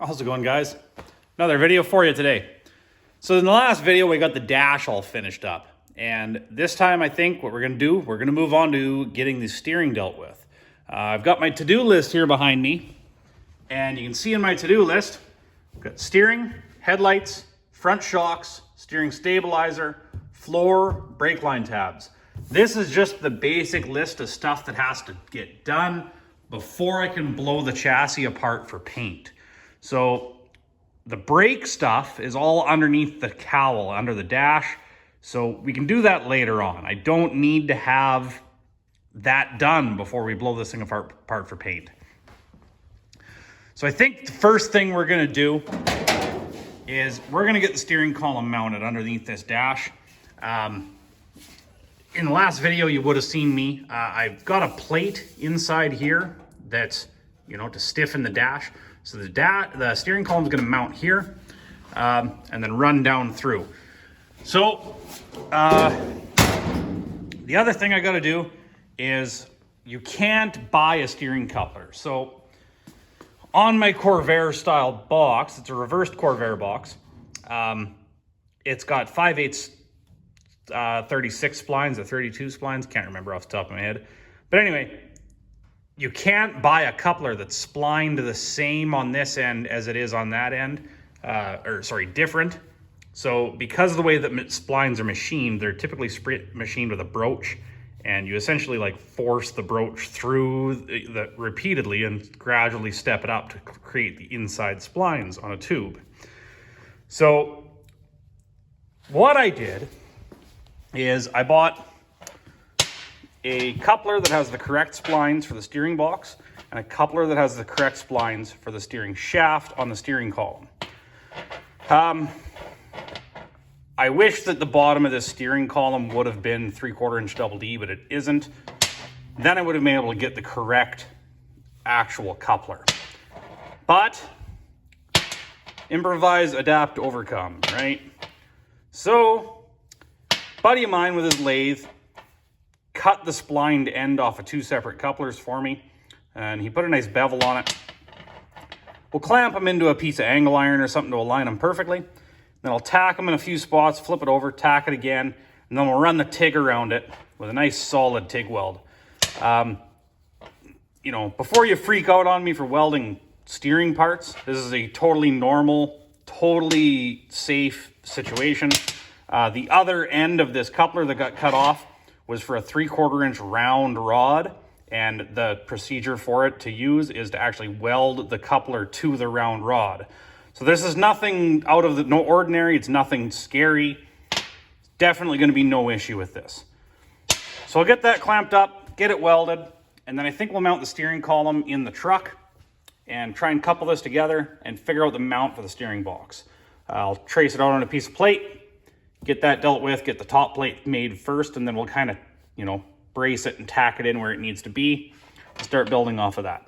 How's it going, guys? Another video for you today. So in the last video, we got the dash all finished up. And this time, I think what we're going to do, we're going to move on to getting the steering dealt with. I've got my to-do list here behind me. And you can see in my to-do list, I've got steering, headlights, front shocks, steering stabilizer, floor, brake line tabs. This is just the basic list of stuff that has to get done before I can blow the chassis apart for paint. So the brake stuff is all underneath the cowl, under the dash. So we can do that later on. I don't need to have that done before we blow this thing apart for paint. So I think the first thing we're gonna do is we're gonna get the steering column mounted underneath this dash. In the last video, you would have seen me. I've got a plate inside here that's, to stiffen the dash. So the steering column is going to mount here and then run down through. So the other thing I got to do is you can't buy a steering coupler. So on my Corvair style box, it's a reversed Corvair box. It's got 5/8 36 splines or 32 splines. Can't remember off the top of my head. But anyway, you can't buy a coupler that's splined the same on this end as it is on that end, different. So because of the way that splines are machined, they're typically machined with a broach, and you essentially force the broach through repeatedly and gradually step it up to create the inside splines on a tube. So what I did is I bought a coupler that has the correct splines for the steering box and a coupler that has the correct splines for the steering shaft on the steering column. I wish that the bottom of this steering column would have been 3/4 inch double D, but it isn't. Then I would have been able to get the correct actual coupler. But improvise, adapt, overcome, right? So, buddy of mine with his lathe cut the splined end off of 2 separate couplers for me, and he put a nice bevel on it. We'll clamp them into a piece of angle iron or something to align them perfectly. Then I'll tack them in a few spots, flip it over, tack it again, and then we'll run the TIG around it with a nice solid TIG weld. Before you freak out on me for welding steering parts, this is a totally normal, totally safe situation. The other end of this coupler that got cut off was for a 3/4 inch round rod, and the procedure for it to use is to actually weld the coupler to the round rod. So this is nothing out of the ordinary. It's nothing scary. Definitely going to be no issue with this. So I'll get that clamped up, get it welded, and then I think we'll mount the steering column in the truck and try and couple this together and figure out the mount for the steering box. I'll trace it out on a piece of plate, get that dealt with, get the top plate made first, and then we'll kind of, brace it and tack it in where it needs to be. Start building off of that.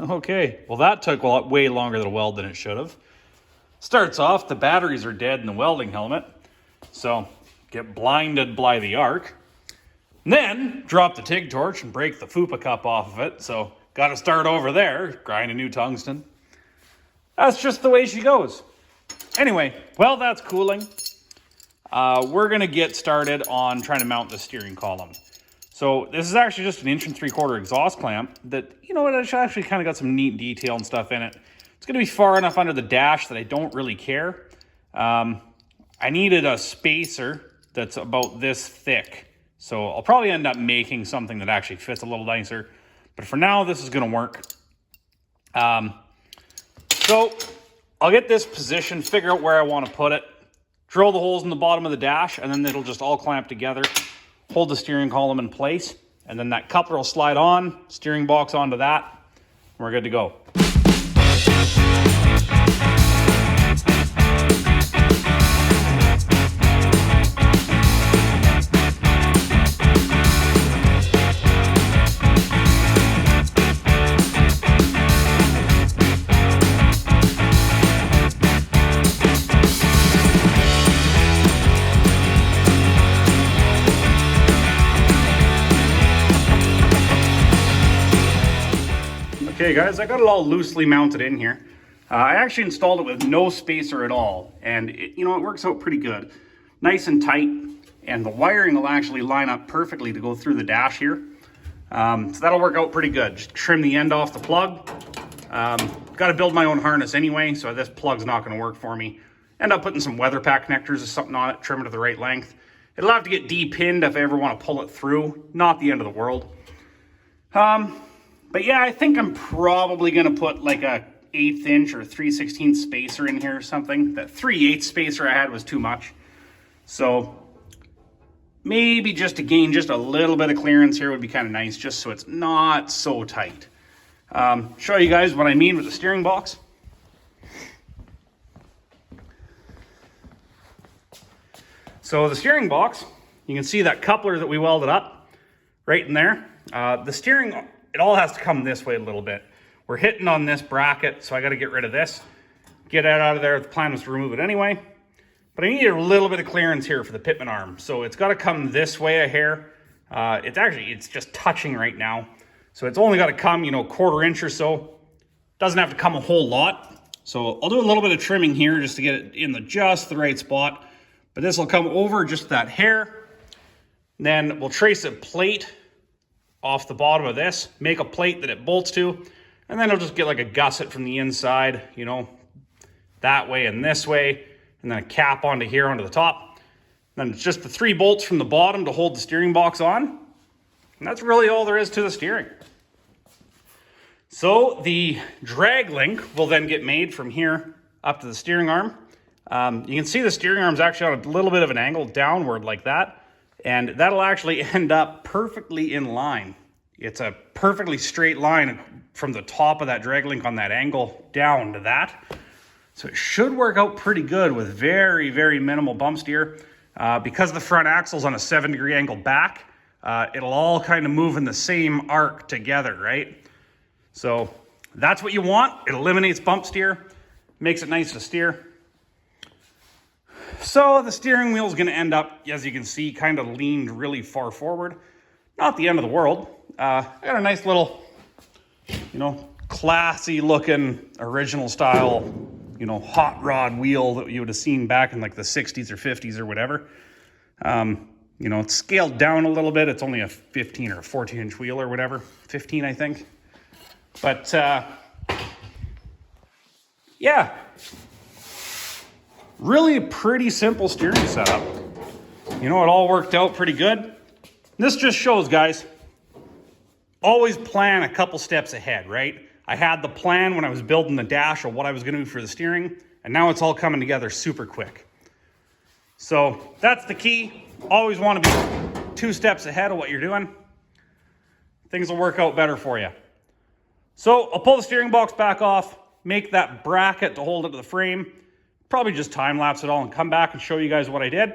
Okay, well that took way longer to weld than it should have. Starts off, the batteries are dead in the welding helmet, so get blinded by the arc. And then drop the TIG torch and break the FUPA cup off of it, so got to start over there, grind a new tungsten. That's just the way she goes. Anyway, well that's cooling. We're going to get started on trying to mount the steering column. So this is actually just an 1 3/4 exhaust clamp that, it actually kind of got some neat detail and stuff in it. It's going to be far enough under the dash that I don't really care. I needed a spacer that's about this thick. So I'll probably end up making something that actually fits a little nicer. But for now, this is going to work. So I'll get this positioned, figure out where I want to put it, drill the holes in the bottom of the dash, and then it'll just all clamp together. Hold the steering column in place, and then that coupler will slide on, steering box onto that, and we're good to go. Okay guys, I got it all loosely mounted in here. I actually installed it with no spacer at all, and it works out pretty good. Nice and tight, and the wiring will actually line up perfectly to go through the dash here. So that'll work out pretty good. Just trim the end off the plug. Got to build my own harness anyway, so this plug's not going to work for me. End up putting some weather pack connectors or something on it, trim it to the right length. It'll have to get depinned if I ever want to pull it through. Not the end of the world. But yeah, I think I'm probably going to put like a 1/8 inch or 3/16 spacer in here or something. That 3/8 spacer I had was too much. So maybe just to gain just a little bit of clearance here would be kind of nice, just so it's not so tight. Show you guys what I mean with the steering box. So the steering box, you can see that coupler that we welded up right in there. The steering, it all has to come this way a little bit. We're hitting on this bracket, so I got to get rid of this. Get it out of there. The plan was to remove it anyway. But I need a little bit of clearance here for the pitman arm. So it's got to come this way a hair. It's just touching right now. So it's only got to come, 1/4 inch or so. Doesn't have to come a whole lot. So I'll do a little bit of trimming here just to get it in just the right spot. But this will come over just that hair. Then we'll trace a plate off the bottom of this, make a plate that it bolts to, and then I'll just get like a gusset from the inside, that way and this way, and then a cap onto here onto the top. Then it's just the 3 bolts from the bottom to hold the steering box on. And that's really all there is to the steering. So the drag link will then get made from here up to the steering arm. You can see the steering arm's actually on a little bit of an angle downward like that, and that'll actually end up perfectly in line. It's a perfectly straight line from the top of that drag link on that angle down to that. So it should work out pretty good with very, very minimal bump steer. Because the front axle's on a 7-degree angle back, it'll all kind of move in the same arc together, right? So that's what you want. It eliminates bump steer, makes it nice to steer. So the steering wheel is going to end up, as you can see, kind of leaned really far forward. Not the end of the world. I got a nice little, classy looking original style, hot rod wheel that you would have seen back in like the 60s or 50s or whatever. It's scaled down a little bit. It's only a 15 or 14 inch wheel or whatever. 15, I think. But, yeah. Really a pretty simple steering setup. It all worked out pretty good. This just shows, guys, always plan a couple steps ahead, right? I had the plan when I was building the dash of what I was going to do for the steering, and now it's all coming together super quick. So that's the key. Always want to be 2 steps ahead of what you're doing. Things will work out better for you. So I'll pull the steering box back off, make that bracket to hold it to the frame, probably just time lapse it all and come back and show you guys what I did.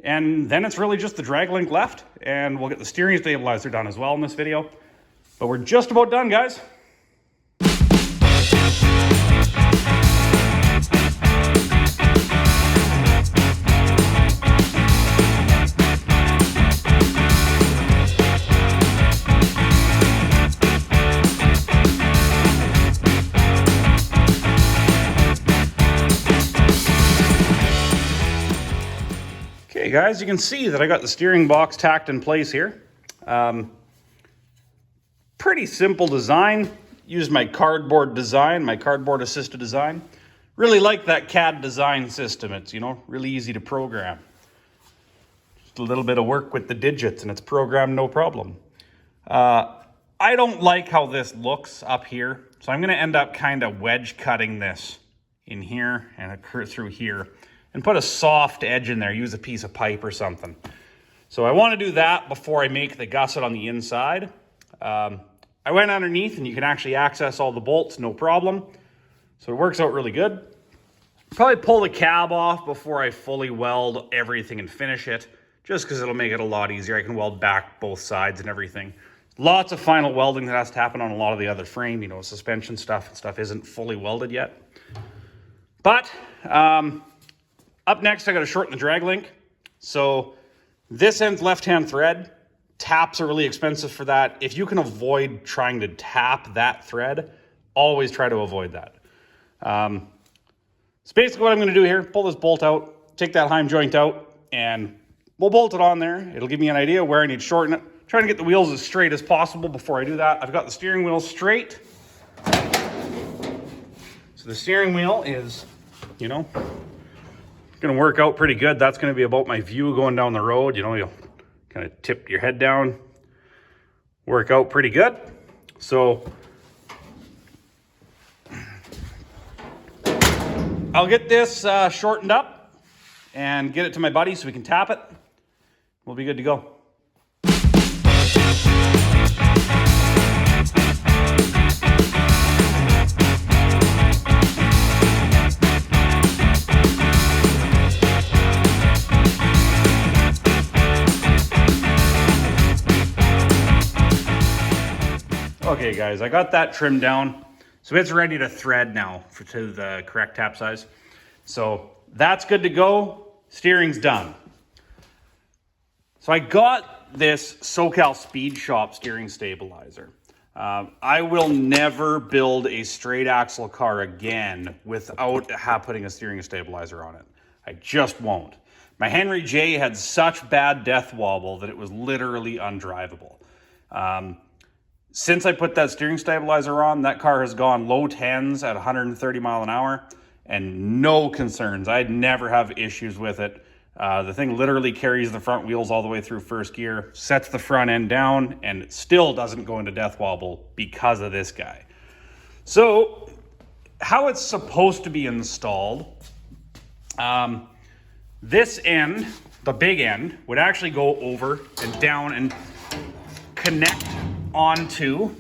And then it's really just the drag link left, and we'll get the steering stabilizer done as well in this video. But we're just about done, guys. Okay guys, you can see that I got the steering box tacked in place here. Pretty simple design. Used my cardboard design, my cardboard assisted design. Really like that CAD design system. It's, really easy to program. Just a little bit of work with the digits and it's programmed no problem. I don't like how this looks up here, so I'm going to end up kind of wedge cutting this in here and through here and put a soft edge in there. Use a piece of pipe or something. So I want to do that before I make the gusset on the inside. I went underneath and you can actually access all the bolts, no problem. So it works out really good. Probably pull the cab off before I fully weld everything and finish it, just because it'll make it a lot easier. I can weld back both sides and everything. Lots of final welding that has to happen on a lot of the other frame, suspension stuff and stuff isn't fully welded yet. But up next, I got to shorten the drag link. So this end's left-hand thread. taps are really expensive for that. If you can avoid trying to tap that thread, always try to avoid that. So basically what I'm going to do here, pull this bolt out, take that heim joint out, and we'll bolt it on there. It'll give me an idea where I need to shorten it. Trying to get the wheels as straight as possible before I do that. I've got the steering wheel straight. So the steering wheel is, you know, going to work out pretty good. That's going to be about my view going down the road. You know, you'll kind of tip your head down, work out pretty good. So I'll get this shortened up and get it to my buddy so we can tap it. We'll be good to go. Okay guys, I got that trimmed down. So it's ready to thread now to the correct tap size. So that's good to go. Steering's done. So I got this SoCal Speed Shop steering stabilizer. I will never build a straight axle car again without putting a steering stabilizer on it. I just won't. My Henry J had such bad death wobble that it was literally undrivable. Since I put that steering stabilizer on, that car has gone low 10s at 130 mile an hour and no concerns. I'd never have issues with it. The thing literally carries the front wheels all the way through first gear, sets the front end down, and it still doesn't go into death wobble because of this guy. So how it's supposed to be installed, this end, the big end, would actually go over and down and connect onto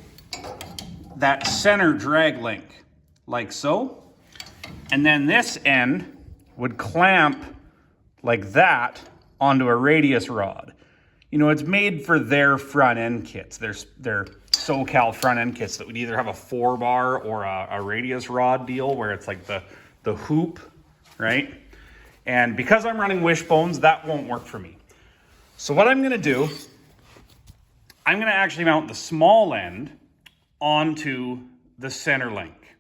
that center drag link, like so. And then this end would clamp like that onto a radius rod. You know, it's made for their front end kits. Their SoCal front end kits that would either have a 4-bar or a radius rod deal where it's like the hoop, right? And because I'm running wishbones, that won't work for me. So what I'm gonna do, I'm going to actually mount the small end onto the center link.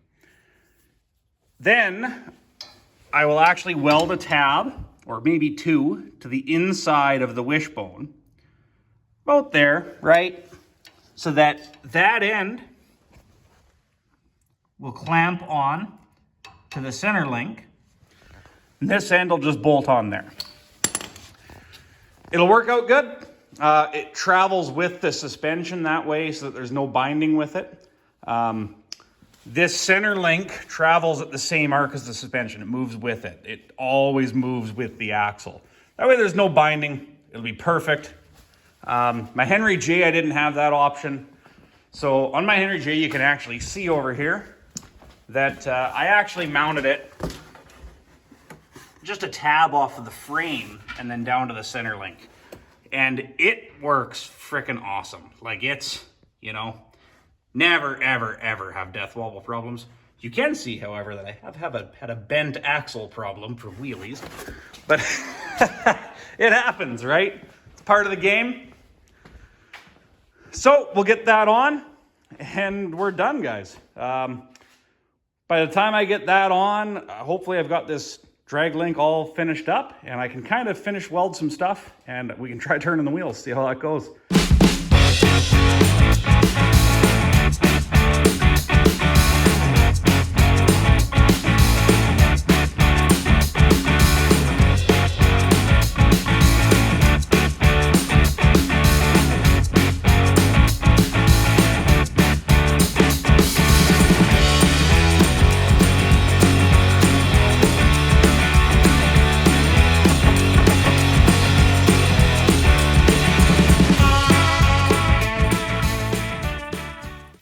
Then I will actually weld a tab, or maybe two, to the inside of the wishbone. About there, right? So that that end will clamp on to the center link. And this end will just bolt on there. It'll work out good. It travels with the suspension that way so that there's no binding with it. This center link travels at the same arc as the suspension. It moves with it. It always moves with the axle. That way there's no binding. It'll be perfect. My Henry J, I didn't have that option. So on my Henry J, you can actually see over here that I actually mounted it just a tab off of the frame and then down to the center link. And it works freaking awesome. Like it's, you know, never, ever, ever have death wobble problems. You can see, however, that I have had a bent axle problem for wheelies, but it happens, right? It's part of the game. So we'll get that on and we're done, guys. By the time I get that on, hopefully I've got this drag link all finished up and I can kind of finish weld some stuff and we can try turning the wheels, see how that goes.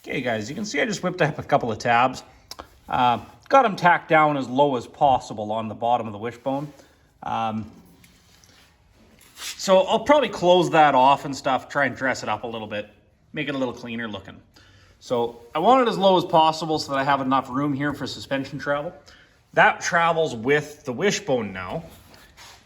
Okay guys, you can see I just whipped up a couple of tabs. Got them tacked down as low as possible on the bottom of the wishbone. So I'll probably close that off and stuff, try and dress it up a little bit, make it a little cleaner looking. So I want it as low as possible so that I have enough room here for suspension travel. That travels with the wishbone now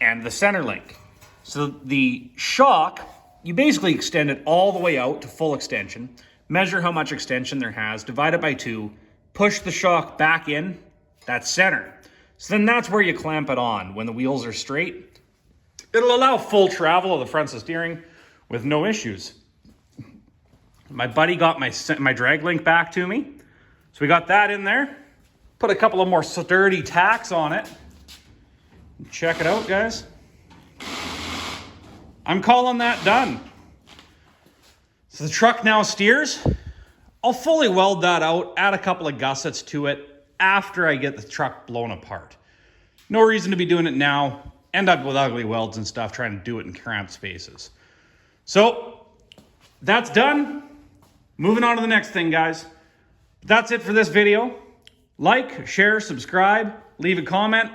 and the center link. So the shock you basically extend it all the way out to full extension, measure how much extension there has, divide it by 2, push the shock back in, that's center. So then that's where you clamp it on when the wheels are straight. It'll allow full travel of the fronts of steering with no issues. My buddy got my drag link back to me. So we got that in there. Put a couple of more sturdy tacks on it. Check it out, guys. I'm calling that done. So the truck now steers. I'll fully weld that out, add a couple of gussets to it after I get the truck blown apart. No reason to be doing it now. End up with ugly welds and stuff trying to do it in cramped spaces. So that's done. Moving on to the next thing, guys. That's it for this video. Like, share, subscribe, leave a comment.